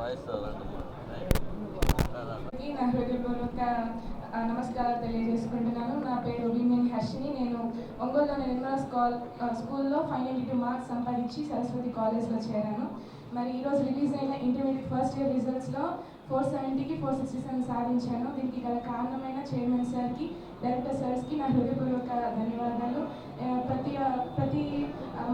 నా హృదయపూర్వక నమస్కారాలు తెలియజేసుకుంటున్నాను. నా పేరు విమిన్ హర్షిని. నేను ఒంగోలులోని నిర్మలా స్కూల్లో 592 మార్క్స్ సంపాదించి సరస్వతి కాలేజ్లో చేరాను. మరి ఈరోజు రిలీజ్ అయిన ఇంటర్మీడియట్ ఫస్ట్ ఇయర్ రిజల్ట్స్లో 470కి 467 సాధించాను. దీనికి గల కారణమైన చైర్మన్ సార్కి, డైరెక్టర్ సార్స్కి నా హృదయపూర్వక ధన్యవాదాలు. ప్రతి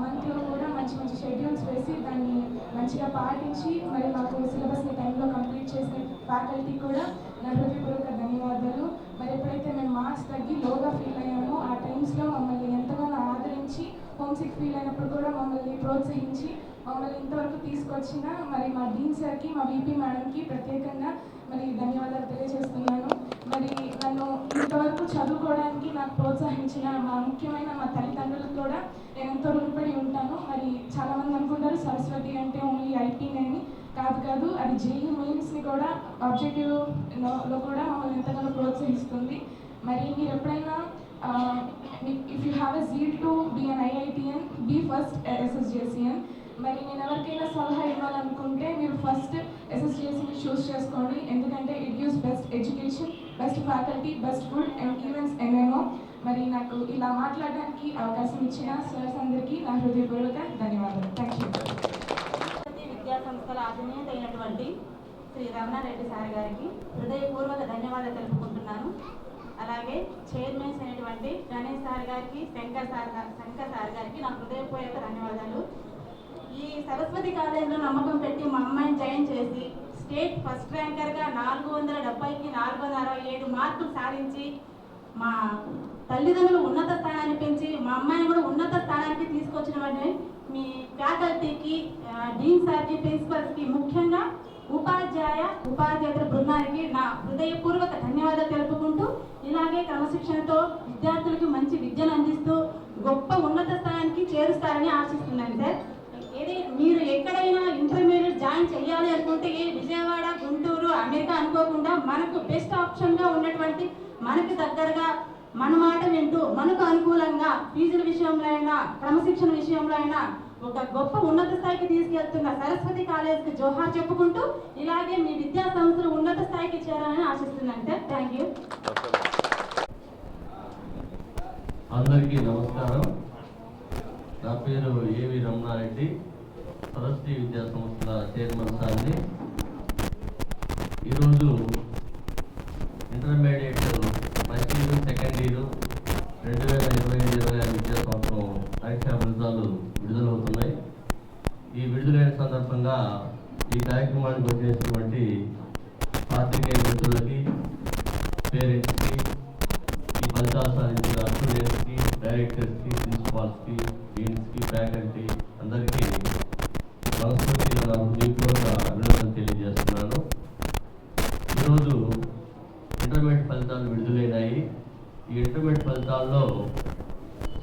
మంత్లో కూడా మంచి మంచి షెడ్యూల్స్ వేసి దాన్ని మంచిగా పాటించి మరి మాకు సిలబస్ని టైంలో కంప్లీట్ చేసిన ఫ్యాకల్టీ కూడా నా హృదయపూర్వక ధన్యవాదాలు. మరి ఎప్పుడైతే మేము మార్క్స్ తగ్గి లోగా ఫీల్ అయ్యామో ఆ టైమ్స్లో మమ్మల్ని ఎంతగానో ఆదరించి, హోమ్సిక్ ఫీల్ అయినప్పుడు కూడా మమ్మల్ని ప్రోత్సహించి మమ్మల్ని ఇంతవరకు తీసుకొచ్చిన మరి మా డీన్ సార్కి, మా వీపీ మేడంకి ప్రత్యేకంగా మరి ధన్యవాదాలు తెలియజేస్తున్నాను. మరి నన్ను ఇంతవరకు చదువుకోవడానికి నాకు ప్రోత్సహించిన ముఖ్యమైన మా తల్లిదండ్రులకు కూడా నేను ఎంతో రుణపడి ఉంటాను. మరి చాలామంది అనుకుంటారు సరస్వతి అంటే ఓన్లీ ఐటీని కాదు, అది జేఈ మెయిన్స్ని కూడా ఆబ్జెక్టివ్లో కూడా మమ్మల్ని ఎంతగానో ప్రోత్సహిస్తుంది. మరి మీరు ఎప్పుడైనా if you have a zeal to be an IITian, be first ఎస్ఎస్జేసిఎన్. మరి నేను ఎవరికైనా సలహా ఇవ్వాలనుకుంటే మీరు ఫస్ట్ ఎస్ఎస్జేసిని చూస్ చేసుకోండి. ఎందుకంటే it gives best education, best faculty, best food and events ఎన్నెన్నో. మరి నాకు ఇలా మాట్లాడడానికి అవకాశం ఇచ్చిన సార్స్ అందరికీ నా హృదయపూర్వక ధన్యవాదాలు. Thank you. విద్యా సంస్థల అధినేత అయినటువంటి శ్రీ రమణారెడ్డి సార్ గారికి హృదయపూర్వక ధన్యవాదాలు తెలుపుకుంటున్నాను. అలాగే చైర్మన్స్ అయినటువంటి గణేష్ సార్ గారికి, శంకర్ సార్ గారికి నా హృదయపూర్వక ధన్యవాదాలు. ఈ సరస్వతి కాలేజీలో నమ్మకం పెట్టి మా అమ్మాయిని జాయిన్ చేసి స్టేట్ ఫస్ట్ ర్యాంకర్గా 470కి 467 మార్కులు సాధించి మా తల్లిదండ్రులు ఉన్నత స్థానాన్ని పెంచి మా అమ్మాయిని కూడా ఉన్నత స్థానానికి తీసుకొచ్చిన వాటిని మీ ఫ్యాకల్టీకి, డీన్ సార్కి, ప్రిన్సిపల్స్కి, ముఖ్యంగా ఉపాధ్యాయుల బృందానికి నా హృదయపూర్వక ధన్యవాదాలు తెలుపుకుంటూ ఇలాగే క్రమశిక్షణతో విద్యార్థులకు మంచి విద్యను అందిస్తూ గొప్ప ఉన్నత స్థానానికి చేరుస్తారని ఆశిస్తున్నాను సార్. మీరు ఎక్కడైనా ఇంటర్మీడియట్ జాయిన్ చేయాలి అనుకుంటే విజయవాడ, గుంటూరు, అమెరికా అనుకోకుండా మనకు బెస్ట్ ఆప్షన్గా ఉన్నటువంటి మనకు దగ్గరగా మన మాట వింటూ మనకు అనుకూలంగా ఫీజుల విషయంలో అయినా, క్రమశిక్షణ విషయంలో అయినా ఒక గొప్ప ఉన్నత స్థాయికి తీసుకెళ్తున్న సరస్వతి కాలేజ్కి జోహార్ చెప్పుకుంటూ ఇలాగే మీ విద్యా సంస్థలు ఉన్నత స్థాయికి చేరాలని ఆశిస్తున్నాను సార్. Thank you. అందరికీ నమస్కారం. నా పేరు ఏవి రమణారెడ్డి, సరస్వతి విద్యా సంస్థల చైర్మన్ సార్ని. ఈరోజు intermediate first year, second year 2025-26 విద్యా సంవత్సరం పరీక్షా ఫలితాలు విడుదలవుతున్నాయి. ఈ విడుదలైన సందర్భంగా ఈ కార్యక్రమానికి వచ్చేసినటువంటి పాత్రికేయ మిత్రులకి, పేరెంట్స్కి, ఈ ఫలితాలు సాధించిన స్టూడెంట్స్కి, డైరెక్టర్స్కి, ప్రిన్సిపాల్స్కి, డీన్స్కి, ఫ్యాకల్టీ అందరికీ మనస్ఫూర్తిగా నా హృదయపూర్వక అభినందనలు తెలియజేస్తున్నాను. ఈరోజు ఇంటర్మీడియట్ ఫలితాలు విడుదలైనాయి. ఈ ఇంటర్మీడియట్ ఫలితాల్లో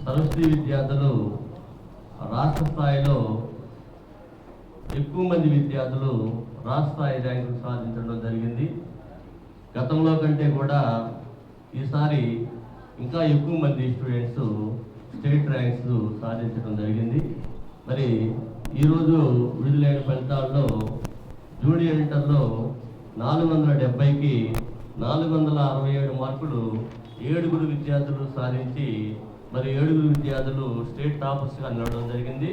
సరస్వతి విద్యార్థులు రాష్ట్ర స్థాయిలో ఎక్కువ మంది విద్యార్థులు రాష్ట్ర స్థాయి ర్యాంకులు సాధించడం జరిగింది. గతంలో కంటే కూడా ఈసారి ఇంకా ఎక్కువ మంది స్టూడెంట్స్ స్టేట్ ర్యాంక్స్ సాధించడం జరిగింది. మరి ఈరోజు విడుదలైన ఫలితాల్లో జూనియర్ ఇంటర్లో 470కి 467 మార్కులు 7 విద్యార్థులు సాధించి మరి 7 విద్యార్థులు స్టేట్ టాపర్స్గా నిలవడం జరిగింది.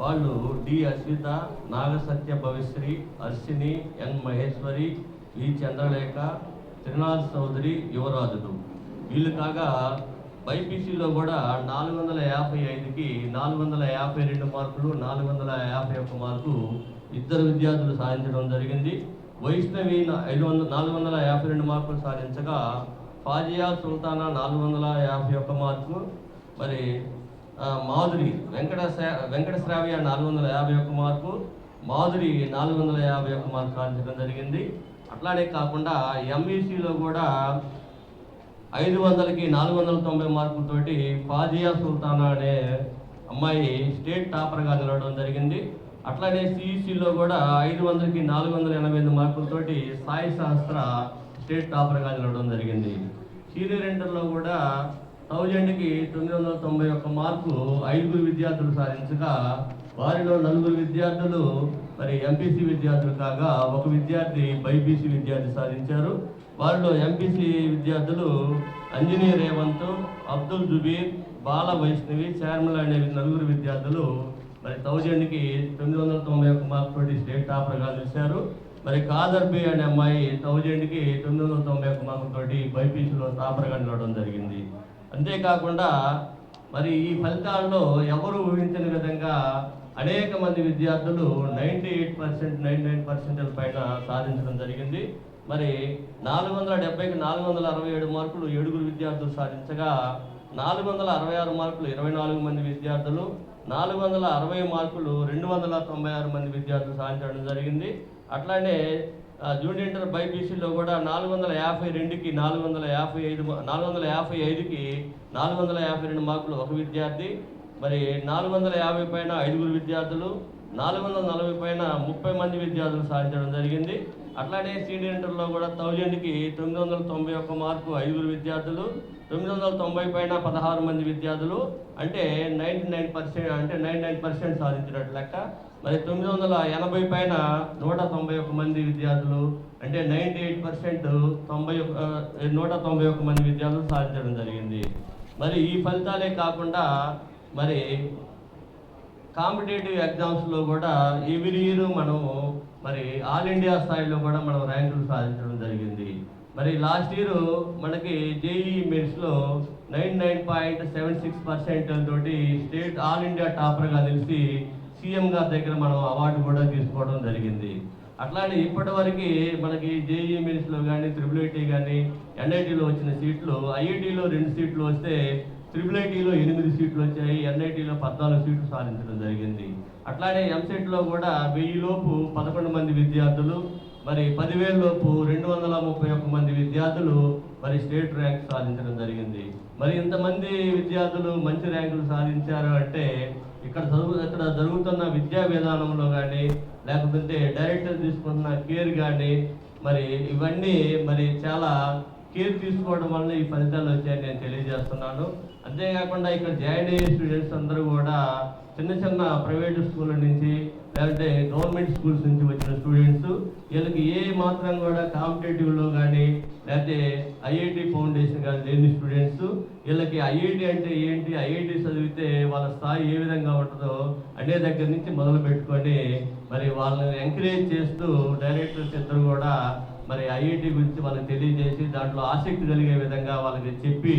వాళ్ళు డి అశ్విత, నాగసత్య భవిశ్రీ, అర్షిని, ఎన్ మహేశ్వరి, ఈ చంద్రలేఖ, త్రినాథ్ చౌదరి, యువరాజులు. వీళ్ళు కాగా బైపీసీలో కూడా 455కి 452 మార్కులు, 451 మార్కు 2 విద్యార్థులు సాధించడం జరిగింది. వైష్ణవి 452 మార్కులు సాధించగా ఫాజియా సుల్తానా 451 మార్కు, మరి మాధురి వెంకట శ్రావ్య 451 మార్కు, మాధురి 451 మార్కు సాధించడం జరిగింది. అట్లానే కాకుండా ఎంఈసీలో కూడా 500కి 490 మార్కులతోటి ఫాజియా సుల్తానా అనే అమ్మాయి స్టేట్ టాపర్గా నిలవడం జరిగింది. అట్లానే సిఈసీలో కూడా 500కి 488 మార్కులతోటి సాయి శాస్త్ర స్టేట్ టాపర్గా నిలవడం జరిగింది. సీనియర్ ఇంటర్లో కూడా 1000కి 991 మార్కు 5 విద్యార్థులు సాధించగా వారిలో 4 విద్యార్థులు మరి ఎంపీసీ విద్యార్థులు కాగా ఒక విద్యార్థి బైపీసీ విద్యార్థి సాధించారు. వాళ్ళు ఎంపీసీ విద్యార్థులు అంజనీ రేవంత్, అబ్దుల్ జుబీర్, బాల వైష్ణవి, చార్మిల అనే నలుగురు విద్యార్థులు మరి 1000కి 991 మార్క్ తోటి స్టేట్ టాపర్గా నిలిచారు. మరి కాదర్బి అనే అమ్మాయి 1000కి 991 మార్కుల తోటి బైపీసీలో టాపర్గా నిలవడం జరిగింది. అంతేకాకుండా మరి ఈ ఫలితాల్లో ఎవరు ఊహించని విధంగా అనేక మంది విద్యార్థులు 98%, 99% పైన సాధించడం జరిగింది. మరి 470కి 467 మార్కులు 7 విద్యార్థులు సాధించగా 466 మార్కులు 24 మంది విద్యార్థులు, 460 మార్కులు 296 మంది విద్యార్థులు సాధించడం జరిగింది. అట్లానే జూనియర్ ఇంటర్ బైపీసీలో కూడా 452కి 455కి 452 మార్కులు ఒక విద్యార్థి, మరి 450 పైన 5 విద్యార్థులు, 440 పైన 30 మంది విద్యార్థులు సాధించడం జరిగింది. అట్లానే సీనియర్ ఇంటర్లో కూడా 1000కి 991 మార్కు 5 విద్యార్థులు, 990 పైన 16 మంది విద్యార్థులు, అంటే 99% సాధించినట్టు లెక్క. మరి 980 పైన 191 మంది విద్యార్థులు, అంటే 98% 191 మంది విద్యార్థులు సాధించడం జరిగింది. మరి ఈ ఫలితాలే కాకుండా మరి కాంపిటేటివ్ ఎగ్జామ్స్లో కూడా ఎవ్రీ ఇయర్ మనము మరి ఆల్ ఇండియా స్థాయిలో కూడా మనం ర్యాంకులు సాధించడం జరిగింది. మరి లాస్ట్ ఇయర్ మనకి జేఈఈ మెయిన్స్లో 99.76% తోటి స్టేట్ ఆల్ ఇండియా టాపర్గా నిలిచి సీఎం గారి దగ్గర మనం అవార్డు కూడా తీసుకోవడం జరిగింది. అట్లానే ఇప్పటివరకు మనకి జేఈఈ మెయిన్స్లో కానీ, ట్రిపుల్ కానీ, ఎన్ఐటీలో వచ్చిన సీట్లు, ఐఐటీలో 2 సీట్లు వస్తే ట్రిపుల్ 8 సీట్లు వచ్చాయి, ఎన్ఐటీలో 14 సీట్లు సాధించడం జరిగింది. అట్లానే ఎంసెట్లో కూడా 1000 లోపు 11 మంది విద్యార్థులు, మరి 10,000 లోపు 231 మంది విద్యార్థులు మరి స్టేట్ ర్యాంక్ సాధించడం జరిగింది. మరి ఇంతమంది విద్యార్థులు మంచి ర్యాంకులు సాధించారు అంటే ఇక్కడ జరుగుతున్న విద్యా విధానంలో కానీ, లేకపోతే డైరెక్టర్ తీసుకున్న కేర్ కానీ, మరి ఇవన్నీ మరి చాలా కేర్ తీసుకోవడం వల్ల ఈ ఫలితాలు వచ్చాయని నేను తెలియజేస్తున్నాను. అంతేకాకుండా ఇక్కడ జాయిన్ అయ్యే స్టూడెంట్స్ అందరూ కూడా చిన్న ప్రైవేట్ స్కూళ్ళ నుంచి, లేకపోతే గవర్నమెంట్ స్కూల్స్ నుంచి వచ్చిన స్టూడెంట్స్. వీళ్ళకి ఏ మాత్రం కూడా కాంపిటేటివ్లో కానీ, లేకపోతే ఐఐటి ఫౌండేషన్ కానీ లేని స్టూడెంట్స్. వీళ్ళకి ఐఐటి అంటే ఏంటి, ఐఐటి చదివితే వాళ్ళ స్థాయి ఏ విధంగా ఉంటుందో అనే దగ్గర నుంచి మొదలు పెట్టుకొని మరి వాళ్ళని ఎంకరేజ్ చేస్తూ డైరెక్టర్స్ ఇద్దరు కూడా మరి ఐఐటి గురించి వాళ్ళకి తెలియజేసి దాంట్లో ఆసక్తి కలిగే విధంగా వాళ్ళకి చెప్పి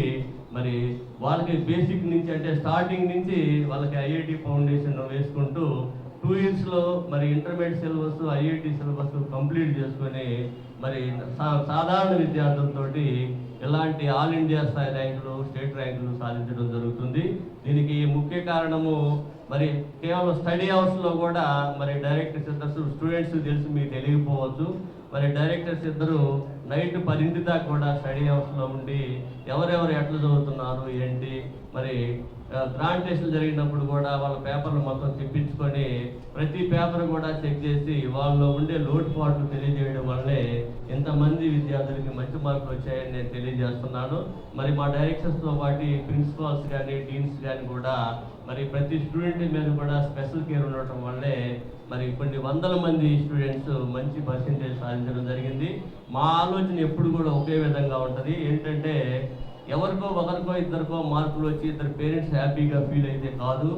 మరి వాళ్ళకి బేసిక్ నుంచి, అంటే స్టార్టింగ్ నుంచి వాళ్ళకి ఐఐటి ఫౌండేషన్ వేసుకుంటూ 2 ఇయర్స్లో మరి intermediate syllabus, IIT syllabus complete చేసుకొని మరి సాధారణ విద్యార్థులతోటి ఇలాంటి ఆల్ ఇండియా స్థాయి ర్యాంకులు, స్టేట్ ర్యాంకులు సాధించడం జరుగుతుంది. దీనికి ముఖ్య కారణము మరి కేవలం స్టడీ అవర్స్లో కూడా మరి డైరెక్టర్స్ ఇద్దరు, స్టూడెంట్స్ తెలిసి మీకు తెలియకపోవచ్చు, మరి డైరెక్టర్స్ ఇద్దరు నైట్ 10 దాకా కూడా స్టడీ అవర్స్లో ఉండి ఎవరెవరు ఎట్లా చదువుతున్నారు ఏంటి, మరి గ్రాండ్ టెస్టులు జరిగినప్పుడు కూడా వాళ్ళ పేపర్లు మొత్తం తెప్పించుకొని ప్రతి పేపర్ కూడా చెక్ చేసి వాళ్ళలో ఉండే లోటుపాట్లు తెలియజేయడం వల్లే ఇంతమంది విద్యార్థులకి మంచి మార్కులు వచ్చాయని నేను తెలియజేస్తున్నాను. మరి మా డైరెక్టర్స్తో పాటు ప్రిన్సిపాల్స్ కానీ, డీన్స్ కానీ కూడా మరి ప్రతి స్టూడెంట్ మీద కూడా స్పెషల్ కేర్ ఉండటం వల్లే మరి కొన్ని వందల మంది స్టూడెంట్స్ మంచి పర్సెంటేజ్ సాధించడం జరిగింది. మా ఆలోచన ఎప్పుడు కూడా ఒకే విధంగా ఉంటుంది. ఏంటంటే ఎవరికో ఒకరికో ఇద్దరికో మార్కులు వచ్చి ఇద్దరు పేరెంట్స్ హ్యాపీగా ఫీల్ అయితే కాదు.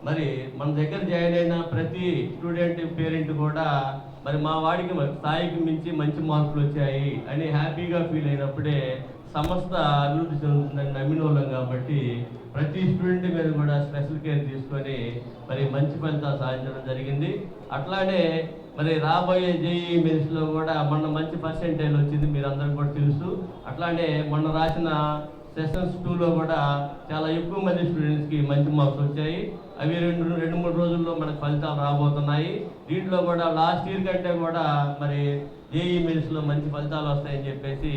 మరి మన దగ్గర జాయిన్ అయిన ప్రతి స్టూడెంట్ పేరెంట్ కూడా మరి మా వాడికి స్థాయికి మించి మంచి మార్కులు వచ్చాయి అని హ్యాపీగా ఫీల్ అయినప్పుడే సంస్థ అభివృద్ధి చెందుతుందని నమ్మిన వాళ్ళం. కాబట్టి ప్రతి స్టూడెంట్ మీద కూడా స్పెషల్ కేర్ తీసుకొని మరి మంచి ఫలితాలు సాధించడం జరిగింది. అట్లానే మరి రాబోయే జేఈఈ మెయిన్స్లో కూడా మొన్న మంచి పర్సెంటేజ్ వచ్చింది, మీరు అందరికీ కూడా తెలుసు. అట్లానే మొన్న రాసిన సెషన్స్ 2లో కూడా చాలా ఎక్కువ మంది స్టూడెంట్స్కి మంచి మార్క్స్ వచ్చాయి. అవి 2-3 రోజుల్లో మనకు ఫలితాలు రాబోతున్నాయి. దీంట్లో కూడా లాస్ట్ ఇయర్ కంటే కూడా మరి జేఈఈ మెయిన్స్లో మంచి ఫలితాలు వస్తాయని చెప్పేసి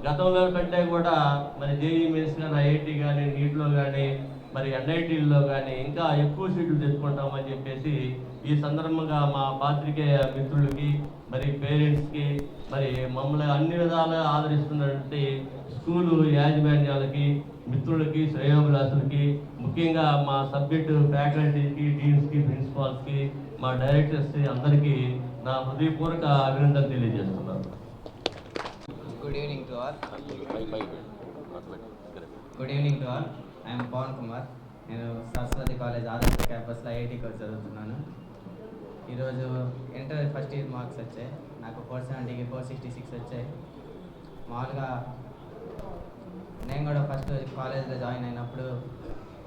గతంలో కంటే కూడా మరి జేఈఈ మెయిన్స్ కానీ, ఐఐటి కానీ, నీట్లో కానీ, మరి ఎన్ఐటీల్లో కానీ ఇంకా ఎక్కువ సీట్లు తెచ్చుకుంటామని చెప్పేసి ఈ సందర్భంగా మా పాత్రికేయ మిత్రులకి, మరి పేరెంట్స్కి, మరి మమ్మల్ని అన్ని విధాలుగా ఆదరిస్తున్నటువంటి స్కూలు యాజమాన్యాలకి, మిత్రులకి, శ్రేయోభిలాసులకి, ముఖ్యంగా మా సబ్జెక్టు ఫ్యాకల్టీకి, డీన్స్కి, ప్రిన్సిపాల్స్కి, మా డైరెక్టర్స్కి అందరికీ నా హృదయపూర్వక అభినందనలు తెలియజేస్తున్నాను. Good evening to all. Good evening to all. I'm Pawan Kumar. నేను సరస్వతి కాలేజ్ ఆదర్శ క్యాంపస్లో ఐఐటి కోర్స్ చదువుతున్నాను. ఈరోజు ఇంటర్ ఫస్ట్ ఇయర్ మార్క్స్ వచ్చాయి. నాకు 470కి 466 వచ్చాయి. మామూలుగా నేను కూడా ఫస్ట్ కాలేజ్లో జాయిన్ అయినప్పుడు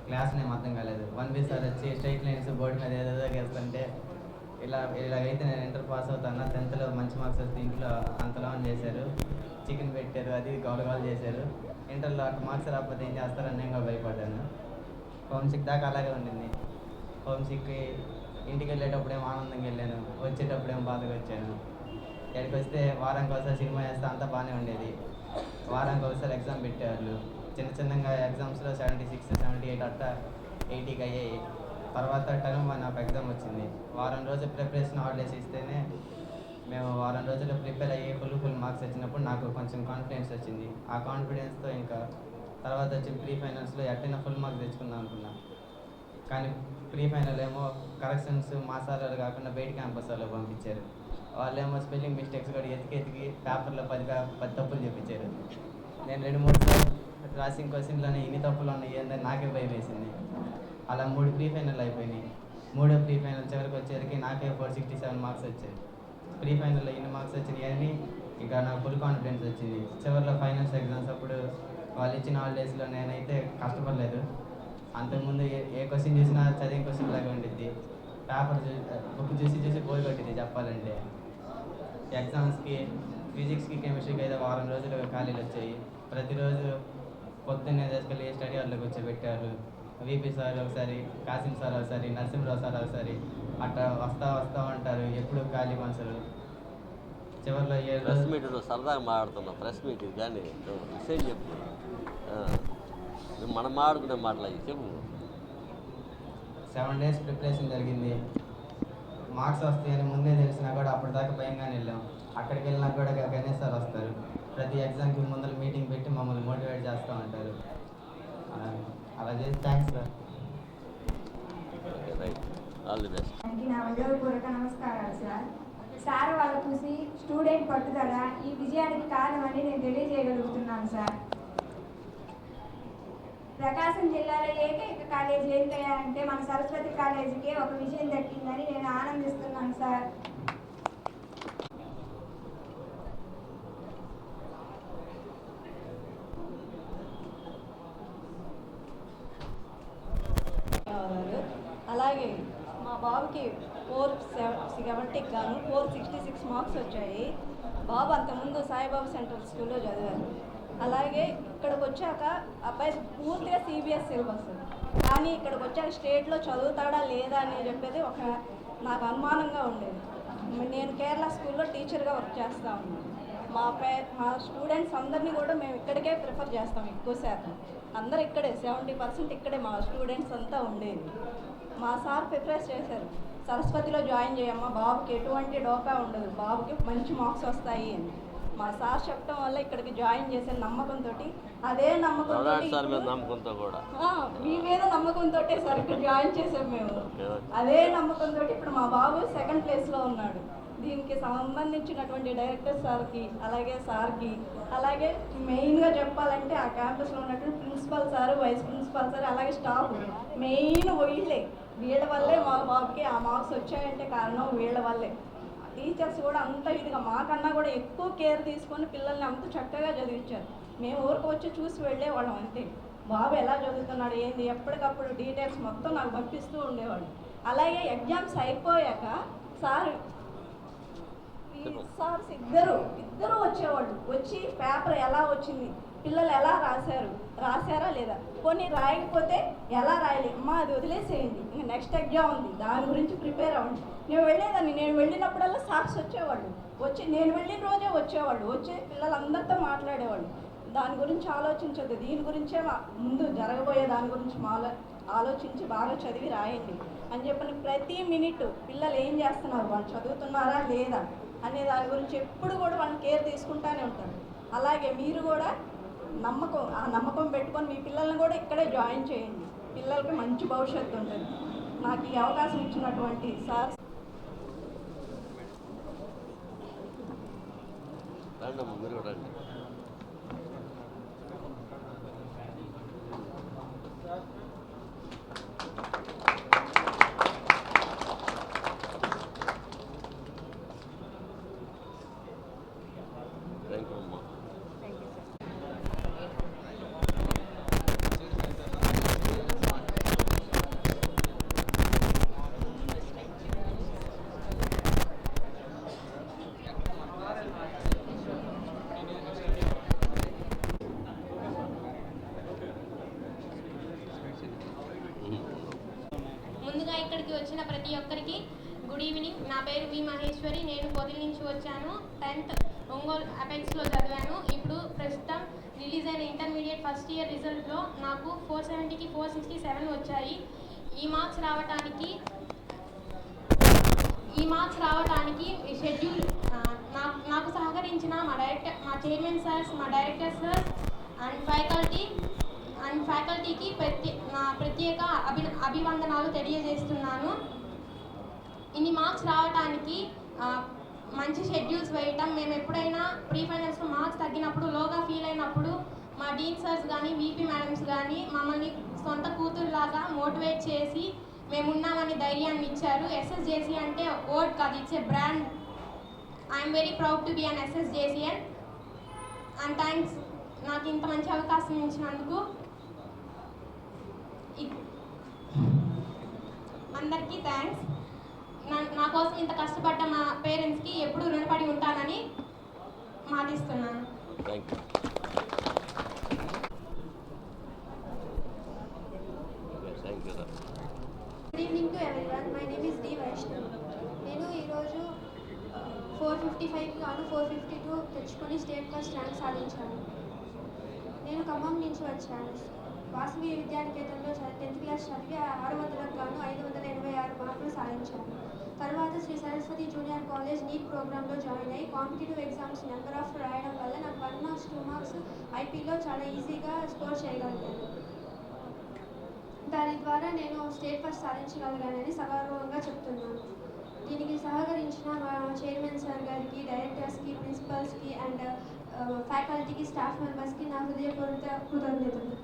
క్లాస్ నేమ్ అర్థం కాలేదు. 1B సార్ వచ్చి స్ట్రైట్ లైన్స్ బోర్డు మీద ఏదేదో వేస్తుంటే ఇలాగైతే నేను ఇంటర్ పాస్ అవుతాను, 10th మంచి మార్క్స్ వస్తే ఇంట్లో అంతలా చేశారు, చికెన్ పెట్టారు, అది గౌరవాలు చేశారు. ఇంటర్లో అటు మార్క్స్ రాకపోతే ఏం చేస్తారని నేను కూడా భయపడ్డాను. హోమ్సిక్ దాకా అలాగే ఉండింది. హోమ్సిక్కి ఇంటికి వెళ్ళేటప్పుడు ఏమో ఆనందంగా వెళ్ళాను, వచ్చేటప్పుడు ఏమో బాధగా వచ్చాను. ఇక్కడికి వస్తే వారానికి ఒకసారి సినిమా వేస్తే అంతా బాగానే ఉండేది. వారానికి ఒకసారి ఎగ్జామ్ పెట్టేవాళ్ళు. చిన్నగా ఎగ్జామ్స్లో 76, 78 అట్లా 80కి అయ్యాయి. తర్వాత టర్మ్ 1 ఒక ఎగ్జామ్ వచ్చింది. వారం రోజులు ప్రిపరేషన్ హాలిడేస్ ఇస్తేనే మేము వారం రోజుల్లో ప్రిపేర్ అయ్యి ఫుల్ మార్క్స్ వచ్చినప్పుడు నాకు కొంచెం కాన్ఫిడెన్స్ వచ్చింది. ఆ కాన్ఫిడెన్స్తో ఇంకా తర్వాత వచ్చి ప్రీ ఫైనల్స్లో ఎట్టైనా ఫుల్ మార్క్స్ తెచ్చుకుందాం అనుకున్నా. కానీ ప్రీ ఫైనల్ ఏమో కరెక్షన్స్ మా సార్ వాళ్ళు కాకుండా బయట క్యాంపస్ వాళ్ళు పంపించారు. వాళ్ళేమో స్పెల్లింగ్ మిస్టేక్స్ కూడా ఎతికి పేపర్లో 10 తప్పులు చెప్పించారు. నేను 2-3 సార్లు రాసిన క్వశ్చన్లోనే ఇన్ని తప్పులు ఉన్నాయి ఏందని నాకే భయం వేసింది. అలా 3 ప్రీ ఫైనల్ అయిపోయినాయి. 3వ ప్రీ ఫైనల్ చివరికి వచ్చేసరికి నాకే 467 మార్క్స్ వచ్చాయి. ప్రీ ఫైనల్లో ఇన్ని మార్క్స్ వచ్చినాయి అని ఇంకా నాకు ఫుల్ కాన్ఫిడెన్స్ వచ్చింది. చివరిలో ఫైనల్స్ ఎగ్జామ్స్ అప్పుడు వాళ్ళు ఇచ్చిన హాలిడేస్లో నేనైతే కష్టపడలేదు. అంతకుముందు ఏ క్వశ్చన్ చూసినా చదివిన క్వశ్చన్ లాగా ఉండిద్ది. పేపర్ బుక్ చూసి బోర్ కొట్టింది చెప్పాలంటే. ఎగ్జామ్స్కి ఫిజిక్స్కి కెమిస్ట్రీకి అయితే వారం రోజులు ఖాళీలు వచ్చాయి. ప్రతిరోజు పొద్దున్నే తీసుకెళ్ళి స్టడీ హాల్లో కూర్చోబెట్టారు. వీపీ సార్ ఒకసారి, కాసిం సార్ ఒకసారి, నరసింహరావు సార్ ఒకసారి అట్లా వస్తూ ఉంటారు. ఎప్పుడు ఖాళీ మనుషులు. చివరిలో ప్రెస్ మీట్ సరదాగా మాట్లాడుతున్నాం. ప్రెస్ మీట్ కానీ విషయం చెప్పు, మనం మాట్లాడుకునే మాటలు చెప్పు. 7 days ప్రిపరేషన్ జరిగింది. మార్క్స్ వస్తాయని ముందే తెలిసినా కూడా అప్పటిదాకా భయంగానే వెళ్ళాం. అక్కడికి వెళ్ళినా కూడా గణేష్ సార్ వస్తారు. ప్రతి ఎగ్జామ్కి ముందర మీటింగ్ పెట్టి మమ్మల్ని మోటివేట్ చేస్తూ ఉంటారు. అలా చేసి thanks sir. All the best. నా హృదయపూర్వక నమస్కారాలు సార్. సార్ వాళ్ళ చూసి స్టూడెంట్ పట్టుదల ఈ విజయానికి కారణమని నేను తెలియజేయగలుగుతున్నాను సార్. ప్రకాశం జిల్లాలో ఏకైక కాలేజీ ఏంటయ్యా అంటే మన సరస్వతి కాలేజీకే ఒక విజయం దక్కిందని నేను ఆనందిస్తున్నాను సార్. అలాగే మా బాబుకి 470కి గాను 466 మార్క్స్ వచ్చాయి. బాబు అంతకుముందు సాయిబాబా సెంట్రల్ స్కూల్లో చదివారు. అలాగే ఇక్కడికి వచ్చాక అబ్బాయి పూర్తిగా సిబిఎస్ సిలబస్, కానీ ఇక్కడికి వచ్చాక స్టేట్లో చదువుతాడా లేదా అని చెప్పేది నాకు అనుమానంగా ఉండేది. నేను కేరళ స్కూల్లో టీచర్గా వర్క్ చేస్తూ ఉన్నాను. మా స్టూడెంట్స్ అందరినీ కూడా మేము ఇక్కడికే ప్రిఫర్ చేస్తాం. ఎక్కువ శాతం అందరు ఇక్కడే, 70% ఇక్కడే మా స్టూడెంట్స్ అంతా ఉండేది. మా సార్ ప్రిఫర్ చేశారు, సరస్వతిలో జాయిన్ చేయమ్మా, బాబుకి ఎటువంటి డోకా ఉండదు, బాబుకి మంచి మార్క్స్ వస్తాయి అని. మా సార్ చెప్పడం వల్ల ఇక్కడికి జాయిన్ చేసే నమ్మకంతో, అదే నమ్మకంతో మీ మీద నమ్మకంతో సార్ ఇక్కడ జాయిన్ చేసాం మేము. అదే నమ్మకంతో ఇప్పుడు మా బాబు 2nd ప్లేస్లో ఉన్నాడు. దీనికి సంబంధించినటువంటి డైరెక్టర్ సార్కి, అలాగే సార్కి, అలాగే మెయిన్గా చెప్పాలంటే ఆ క్యాంపస్లో ఉన్నటువంటి principal sir, vice principal sir, అలాగే స్టాఫ్ మెయిన్ వీళ్ళ వల్లే మా బాబుకి ఆ మార్క్స్ వచ్చాయంటే కారణం వీళ్ళ వల్లే. టీచర్స్ కూడా అంత ఇదిగా మాకన్నా కూడా ఎక్కువ కేర్ తీసుకొని పిల్లల్ని అంత చక్కగా చదివించారు. మేము ఊరికి వచ్చి చూసి వెళ్ళేవాళ్ళం అంతే. బాబు ఎలా చదువుతున్నాడు ఏంది ఎప్పటికప్పుడు డీటెయిల్స్ మొత్తం నాకు పంపిస్తూ ఉండేవాడు. అలాగే ఎగ్జామ్స్ అయిపోయాక సార్స్ ఇద్దరు వచ్చేవాళ్ళు. వచ్చి పేపర్ ఎలా వచ్చింది, పిల్లలు ఎలా రాశారా లేదా, కొన్ని రాయకపోతే ఎలా రాయాలి అమ్మా అది వదిలేసేయండి, ఇంకా నెక్స్ట్ ఎగ్జామ్ ఉంది దాని గురించి ప్రిపేర్ అవ్వండి. నేను వెళ్ళినప్పుడల్లా సార్స్ వచ్చేవాళ్ళు. నేను వెళ్ళిన రోజే వచ్చేవాళ్ళు. వచ్చి పిల్లలందరితో మాట్లాడేవాళ్ళు. దాని గురించి ఆలోచించద్దు, దీని గురించే ముందు జరగబోయే దాని గురించి ఆలోచించి బాగా చదివి రాయండి అని చెప్పని ప్రతి మినిట్ పిల్లలు ఏం చేస్తున్నారు, వాళ్ళు చదువుతున్నారా లేదా అనే దాని గురించి ఎప్పుడు కూడా వాళ్ళని కేర్ తీసుకుంటానే ఉంటారు. అలాగే మీరు కూడా ఆ నమ్మకం పెట్టుకొని మీ పిల్లల్ని కూడా ఇక్కడే జాయిన్ చేయండి. పిల్లలకి మంచి భవిష్యత్తు ఉంటుంది. నాకు ఈ అవకాశం ఇచ్చినటువంటి సార్ ముందుగా ఇక్కడికి వచ్చిన ప్రతి ఒక్కరికి గుడ్ ఈవినింగ్. నా పేరు వి మహేశ్వరి. నేను పొదిలి నుంచి వచ్చాను. 10th ఒంగోలు అపెక్స్లో చదివాను. ఇప్పుడు ప్రస్తుతం రిలీజ్ అయిన ఇంటర్మీడియట్ ఫస్ట్ ఇయర్ రిజల్ట్లో నాకు 470కి 467 వచ్చాయి. ఈ మార్క్స్ రావడానికి షెడ్యూల్ నాకు సహకరించిన మా చైర్మన్ సార్స్, మా డైరెక్టర్ సార్స్ అండ్ ఫ్యాకల్టీకి నా ప్రత్యేక అభివందనాలు తెలియజేస్తున్నాను. ఇన్ని మార్క్స్ రావడానికి మంచి షెడ్యూల్స్ వేయటం, మేము ఎప్పుడైనా ప్రీ ఫైనల్స్లో మార్క్స్ తగ్గినప్పుడు, లోగా ఫీల్ అయినప్పుడు మా డీన్ సార్స్ కానీ వీపీ మేడమ్స్ కానీ మమ్మల్ని సొంత కూతురులాగా మోటివేట్ చేసి మేమున్నామని ధైర్యాన్ని ఇచ్చారు. SSJC అంటే ఓట్ కాదు, it's a brand. I'm very proud to be an SSJCN and thanks నాకు ఇంత మంచి అవకాశం ఇచ్చినందుకు. అందరికీ థ్యాంక్స్. నా కోసం ఇంత కష్టపడ్డ మా పేరెంట్స్కి ఎప్పుడూ రుణపడి ఉంటానని మాటిస్తున్నాను. Good evening to everyone. My name is D Vaishnav. నేను ఈరోజు 455కి గాను 452 తెచ్చుకొని స్టేట్ ఫస్ట్ ర్యాంక్ సాధించాను. నేను ఖమ్మం నుంచి వచ్చాను. వాసవి విద్యానికేతన్లో 10th క్లాస్ చదివి 600లకు గాను 586 మార్కులు సాధించాను. తర్వాత Shri Saraswati junior college NEET ప్రోగ్రాంలో జాయిన్ అయ్యి కాంపిటేటివ్ ఎగ్జామ్స్ నెంబర్ ఆఫ్ రాయడం వల్ల నాకు 1 మార్క్స్ 2 మార్క్స్ ఐపీలో చాలా ఈజీగా స్కోర్ చేయగలిగాను. దాని ద్వారా నేను స్టేట్ ఫస్ట్ సాధించగలిగానని సగర్వంగా చెప్తున్నాను. దీనికి సహకరించిన మా చైర్మన్ సార్ గారికి, డైరెక్టర్స్కి, ప్రిన్సిపల్స్కి అండ్ ఫ్యాకల్టీకి, స్టాఫ్ మెంబర్స్కి నా హృదయపూర్వక కృతజ్ఞతలు.